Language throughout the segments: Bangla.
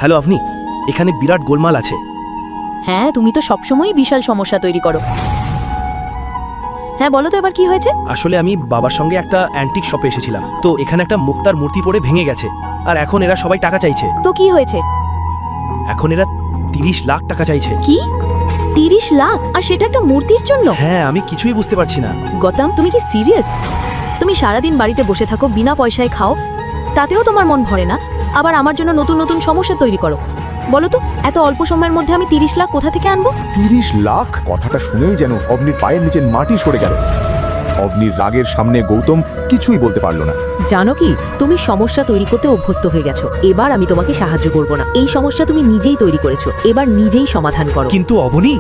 হ্যালো আপনি, এখানে বিরাট গোলমাল আছে। হ্যাঁ, তুমি তো সবসময়ই বিশাল সমস্যা তৈরি করো। হ্যাঁ বলো তো, এবার কি হয়েছে? আসলে আমি বাবার সঙ্গে একটা অ্যান্টিক শপে এসেছিলাম, তো এখানে একটা মুক্তার মূর্তি পড়ে ভেঙে গেছে, আর এখন এরা সবাই টাকা চাইছে। তো কি হয়েছে? এখন এরা 30 লাখ টাকা চাইছে। কি 30 লাখ? আর সেটা একটা মূর্তির জন্য? হ্যাঁ, আমি কিছুই বুঝতে পারছি না। গৌতম, তুমি কি সিরিয়াস? তুমি সারাদিন বাড়িতে বসে থাকো, বিনা পয়সায় খাও, তাতেও তোমার মন ভরে না, আবার আমার জন্য নতুন নতুন সমস্যা তৈরি করো। বলো তো, এত অল্প সময়ের মধ্যে আমি 30 লাখ কোথা থেকে আনবো? 30 লাখ? কথাটা শুনেই যেন অবনীর পায়ের নিচে মাটি সরে গেল। অবনীর রাগের সামনে গৌতম কিছুই বলতে পারল না। জানো কি, তুমি সমস্যা তৈরি করতে অভ্যস্ত হয়ে গেছো। এবার আমি তোমাকে সাহায্য করব না। এই সমস্যা তুমি নিজেই তৈরি করেছো, এবার নিজেই সমাধান করো। কিন্তু অবনী,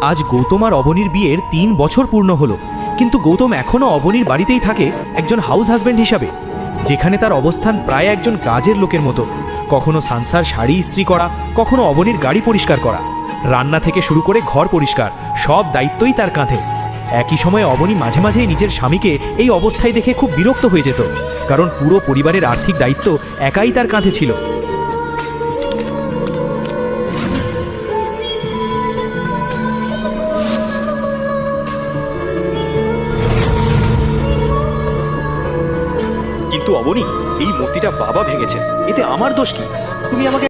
আজ গৌতম আর অবনীর বিয়ের 3 বছর পূর্ণ হলো, কিন্তু গৌতম এখনো অবনীর বাড়িতেই থাকে একজন হাউস হাজব্যান্ড হিসাবে, যেখানে তার অবস্থান প্রায় একজন কাজের লোকের মতো। কখনো সানসার শাড়ি ইস্ত্রি করা, কখনো অবনীর গাড়ি পরিষ্কার করা, রান্না থেকে শুরু করে ঘর পরিষ্কার, সব দায়িত্বই তার কাঁধে। একই সময়ে অবনী মাঝে মাঝেই নিজের স্বামীকে এই অবস্থায় দেখে খুব বিরক্ত হয়ে যেত, কারণ পুরো পরিবারের আর্থিক দায়িত্ব একাই তার কাঁধে ছিল। কিন্তু অবনী, এই মূর্তিটা বাবা ভেঙেছেন, এতে আমার দোষ কি? তুমি আমাকে